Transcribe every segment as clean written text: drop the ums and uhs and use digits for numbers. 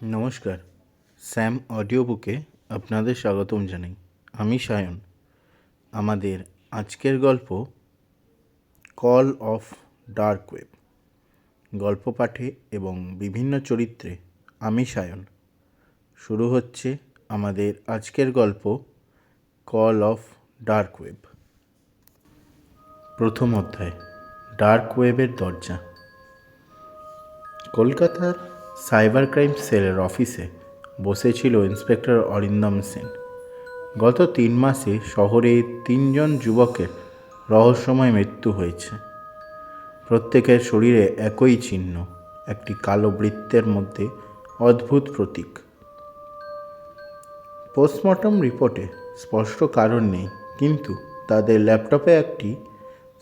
নমস্কার, Sam audio বুকে আপনাদের স্বাগতম জানাই। আমি সায়ন। আমাদের আজকের গল্প কল অফ ডার্ক ওয়েব। গল্প পাঠে এবং বিভিন্ন চরিত্রে আমি সায়ন। শুরু হচ্ছে আমাদের আজকের গল্প কল অফ ডার্ক ওয়েব। প্রথম অধ্যায়, ডার্ক ওয়েবের দরজা। কলকাতার সাইবার ক্রাইম সেলের অফিসে বসেছিল ইন্সপেক্টর অরিন্দম সেন। গত 3 মাসে শহরে 3 জন যুবকের রহস্যময় মৃত্যু হয়েছে। প্রত্যেকের শরীরে একই চিহ্ন, একটি কালো বৃত্তের মধ্যে অদ্ভুত প্রতীক। পোস্টমর্টম রিপোর্টে স্পষ্ট কারণ নেই, কিন্তু তাদের ল্যাপটপে একটি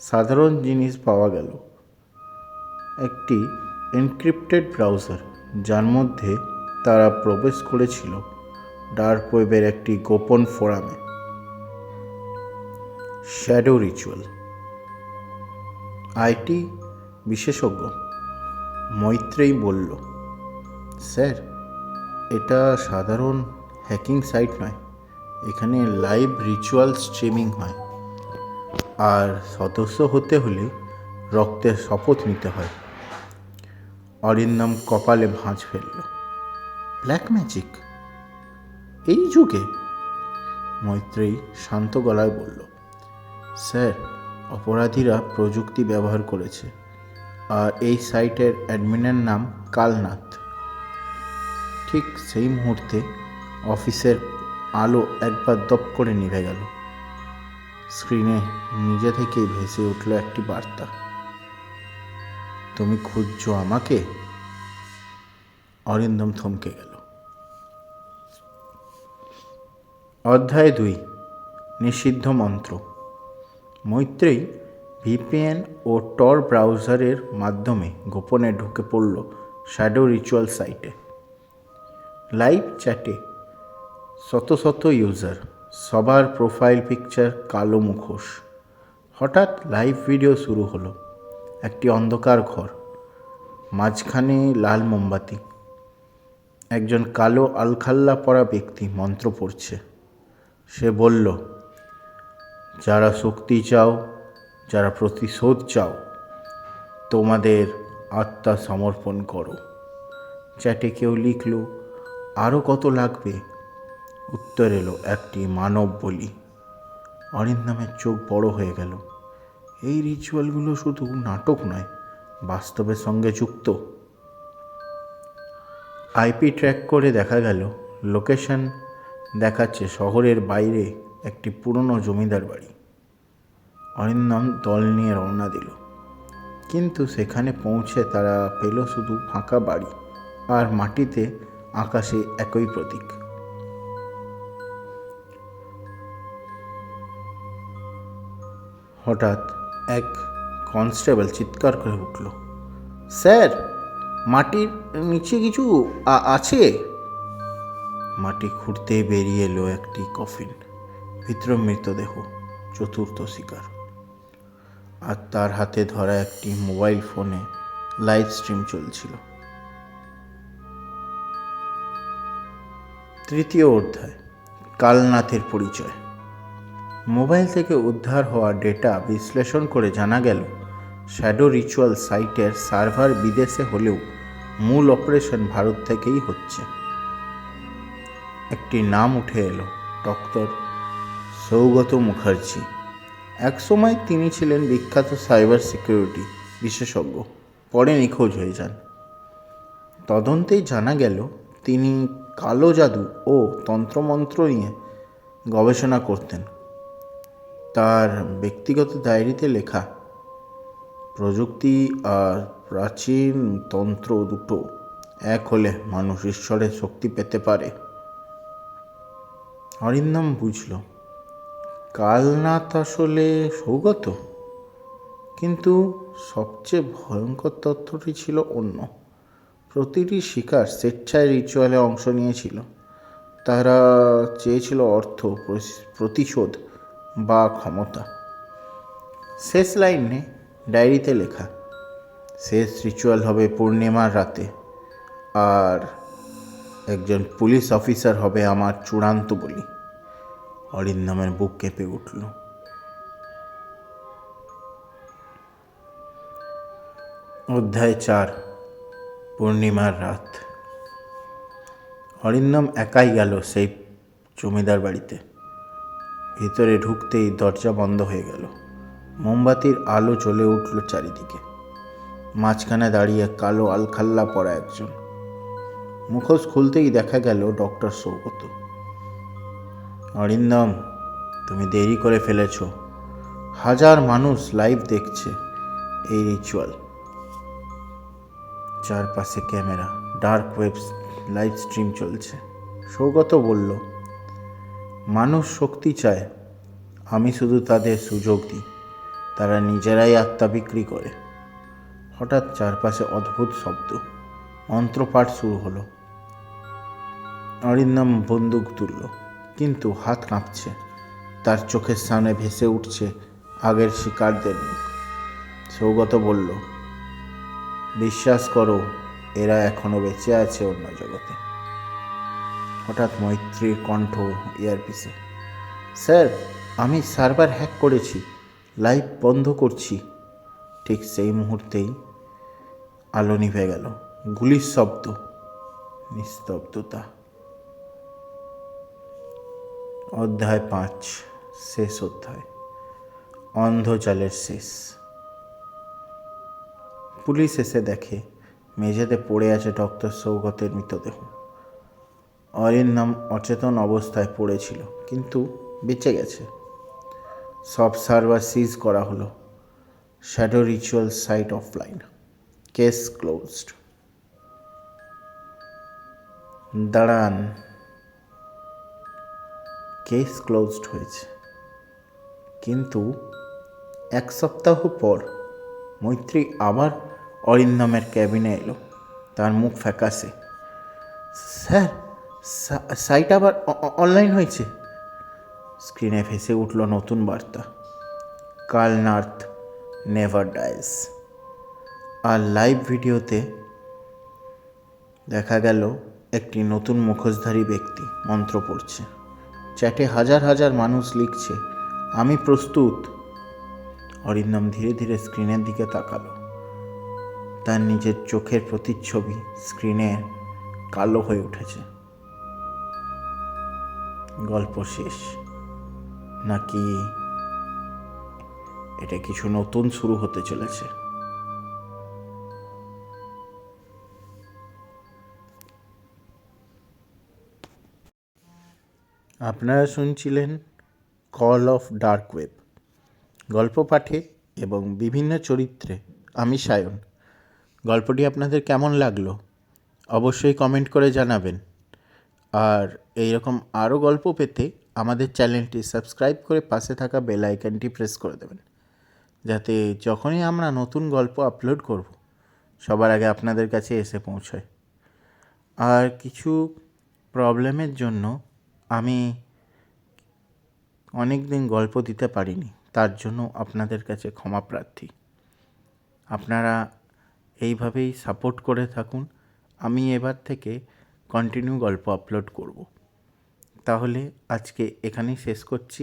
সাধারণ জিনিস পাওয়া গেল, একটি এনক্রিপ্টেড ব্রাউজার, যার মধ্যে তারা প্রবেশ করেছিল ডার্ক ওয়েবের একটি গোপন ফোরামে। Shadow ritual. আইটি বিশেষজ্ঞ মৈত্রেয়ী বলল, স্যার, এটা সাধারণ হ্যাকিং সাইট নয়। এখানে লাইভ রিচুয়াল স্ট্রিমিং হয়, আর সদস্য হতে হলে রক্তের শপথ নিতে হয়। অরিন্দম কপালে ভাঁজ ফেলল। ব্ল্যাক ম্যাজিক এই যুগে? মৈত্রেয়ী শান্ত গলায় বলল, স্যার, অপরাধীরা প্রযুক্তি ব্যবহার করেছে, আর এই সাইটের অ্যাডমিনের নাম কালনাথ। ঠিক সেই মুহূর্তে অফিসের আলো একবার দপ করে নিভে গেল। স্ক্রিনে নিজে থেকেই ভেসে উঠল একটি বার্তা, তুমি খুঁজছো আমাকে? অরিন্দম থমকে গেল। অধ্যায় 2, নিষিদ্ধ মন্ত্র। মৈত্রেয়ী ভিপিএন ও টর ব্রাউজারের মাধ্যমে গোপনে ঢুকে পড়ল শ্যাডো রিচুয়াল সাইটে। লাইভ চ্যাটে শত শত ইউজার, সবার প্রোফাইল পিকচার কালো মুখোশ। হঠাৎ লাইভ ভিডিও শুরু হলো। একটি অন্ধকার ঘর, মাঝখানে লাল মোমবাতি। একজন কালো আলখাল্লা পরা ব্যক্তি মন্ত্র পড়ছে। সে বলল, যারা শক্তি চাও, যারা প্রতিশোধ চাও, তোমাদের আত্মা সমর্পণ করো। চ্যাটে কেউ লিখল, আরও কত লাগবে? উত্তর এলো একটি মানব বলি। অরিন্দমের চোখ বড় হয়ে গেল। এই রিচুয়ালগুলো শুধু নাটক নয়, বাস্তবের সঙ্গে যুক্ত। আইপি ট্র্যাক করে দেখা গেল, লোকেশন দেখাচ্ছে শহরের বাইরে একটি পুরনো জমিদার বাড়ি। অরিন্দম দল নিয়ে রওনা দিল, কিন্তু সেখানে পৌঁছে তারা পেল শুধু ফাঁকা বাড়ি, আর মাটিতে আকাশে একই প্রতীক। হঠাৎ এক কনস্টেবল চিৎকার করে উঠল, স্যার, মাটির নিচে কিছু আছে। মাটি খুঁড়তে বেরিয়ে এলো একটি কফিন, ভিতরে মৃতদেহ, চতুর্থ শিকার। আর তার হাতে ধরা একটি মোবাইল ফোনে লাইভ স্ট্রিম চলছিল। তৃতীয় অধ্যায়, কালনাথের পরিচয়। মোবাইল থেকে উদ্ধার হওয়া ডেটা বিশ্লেষণ করে জানা গেল, শ্যাডো রিচুয়াল সাইটের সার্ভার বিদেশে হলেও মূল অপারেশন ভারত থেকেই হচ্ছে। একটি নাম উঠে এলো, ডক্টর সৌগত মুখার্জি। একসময় তিনি ছিলেন বিখ্যাত সাইবার সিকিউরিটি বিশেষজ্ঞ, পরে নিখোঁজ হয়ে যান। তদন্তেই জানা গেল, তিনি কালো জাদু ও তন্ত্রমন্ত্র নিয়ে গবেষণা করতেন। তার ব্যক্তিগত ডায়েরিতে লেখা, প্রযুক্তি আর প্রাচীন তন্ত্র দুটো এক হলে মানুষ ঈশ্বরের শক্তি পেতে পারে। অরিন্দম বুঝল, কালনাথ আসলে সৌগত। কিন্তু সবচেয়ে ভয়ঙ্কর তথ্যটি ছিল অন্য। প্রতিটি শিকার স্বেচ্ছায় রিচুয়ালে অংশ নিয়েছিল। তারা চেয়েছিল অর্থ, প্রতিশোধ বা ক্ষমতা। শেষ লাইনে ডায়েরিতে লেখা, শেষ রিচুয়াল হবে পূর্ণিমার রাতে, আর একজন পুলিশ অফিসার হবে আমার চূড়ান্ত বলি। অরিন্দমের বুক কেঁপে উঠল। অধ্যায় 4, পূর্ণিমার রাত। অরিন্দম একাই গেল সেই জমিদার বাড়িতে। ভিতরে ঢুকতেই দরজা বন্ধ হয়ে গেল। মোমবাতির আলো জ্বলে উঠল চারিদিকে। মাঝখানে দাঁড়িয়ে কালো আলখাল্লা পরা একজন। মুখোশ খুলতেই দেখা গেল ডক্টর সৌগত। অরিন্দম, তুমি দেরি করে ফেলেছ। হাজার মানুষ লাইভ দেখছে এই রিচুয়াল। চারপাশে camera, dark web live stream চলছে। সৌগত বলল, মানুষ শক্তি চায়, আমি শুধু তাদের সুযোগ দিই। তারা নিজেরাই আত্মা বিক্রি করে। হঠাৎ চারপাশে অদ্ভুত শব্দ, মন্ত্রপাঠ শুরু হলো। অরিন্দম বন্দুক তুলল, কিন্তু হাত কাঁপছে। তার চোখের সামনে ভেসে উঠছে আগের শিকারদের মুখ। সৌগত বলল, বিশ্বাস করো, এরা এখনো বেঁচে আছে অন্য জগতে। হঠাৎ মৈত্রীর কণ্ঠ ইয়ারপিসে, স্যার, আমি সার্ভার হ্যাক করেছি, লাইভ বন্ধ করছি। ঠিক সেই মুহূর্তেই আলো নিভে গেল। গুলির শব্দ, নিস্তব্ধতা। অধ্যায় 5, শেষ অধ্যায়, অন্ধজালের শেষ। পুলিশ এসে দেখে মেঝেতে পড়ে আছে ডক্টর সৌগতের মৃতদেহ। অরিন্দম অচেতন অবস্থায় পড়েছিল, কিন্তু বেঁচে গেছে। সব সার্ভার সিজ করা হলো। Shadow ritual site offline. Case closed. দাঁড়ান, কেস ক্লোজড হয়েছে, কিন্তু 1 সপ্তাহ পর মৈত্রী আবার অরিন্দমের ক্যাবিনে এলো। তার মুখ ফ্যাকাশে। স্যার, সাইট আবার অনলাইন হয়েছে। স্ক্রিনে ভেসে উঠল নতুন বার্তা, কাল নার্থ নেভার ডাইজ। আর লাইভ ভিডিওতে দেখা গেল একটি নতুন মুখোশধারী ব্যক্তি মন্ত্র পড়ছে। চ্যাটে হাজার হাজার মানুষ লিখছে, আমি প্রস্তুত। অরিন্দম ধীরে ধীরে স্ক্রিনের দিকে তাকালো। তার নিজের চোখের প্রতিচ্ছবি স্ক্রিনে কালো হয়ে উঠেছে। গল্প শেষ, নাকি এটা কিছু নতুন শুরু হতে চলেছে? আপনারা শুনছিলেন কল অফ ডার্ক ওয়েব। গল্প পাঠে এবং বিভিন্ন চরিত্রে আমি সায়ন। গল্পটি আপনাদের কেমন লাগলো অবশ্যই কমেন্ট করে জানাবেন। আর এইরকম আরও গল্প পেতে আমাদের চ্যানেলটি সাবস্ক্রাইব করে পাশে থাকা বেল আইকনটি প্রেস করে দেবেন, যাতে যখনই আমরা নতুন গল্প আপলোড করব সবার আগে আপনাদের কাছে এসে পৌঁছায়। আর কিছু প্রবলেমের জন্য আমি অনেক দিন গল্প দিতে পারিনি, তার জন্য আপনাদের কাছে ক্ষমা প্রার্থী। আপনারা এইভাবেই সাপোর্ট করে থাকুন। আমি এবার থেকে কন্টিনিউ গল্প আপলোড করব। তাহলে আজকে এখানেই শেষ করছি।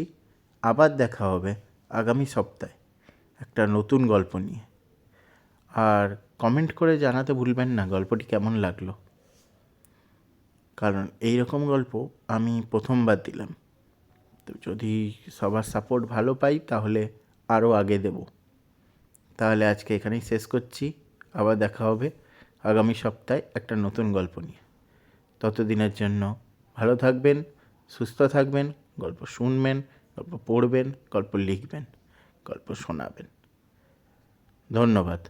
আবার দেখা হবে আগামী সপ্তাহে একটা নতুন গল্প নিয়ে। আর কমেন্ট করে জানাতে ভুলবেন না গল্পটি কেমন লাগলো, কারণ এই রকম গল্প আমি প্রথমবার দিলাম। তো যদি সবার সাপোর্ট ভালো পাই তাহলে আরও আগে দেব। তাহলে আজকে এখানেই শেষ করছি। আবার দেখা হবে আগামী সপ্তাহে একটা নতুন গল্প নিয়ে। ততদিনের জন্য ভালো থাকবেন, সুস্থ থাকবেন, গল্প শুনবেন, গল্প পড়বেন, গল্প লিখবেন, গল্প শোনাবেন। ধন্যবাদ।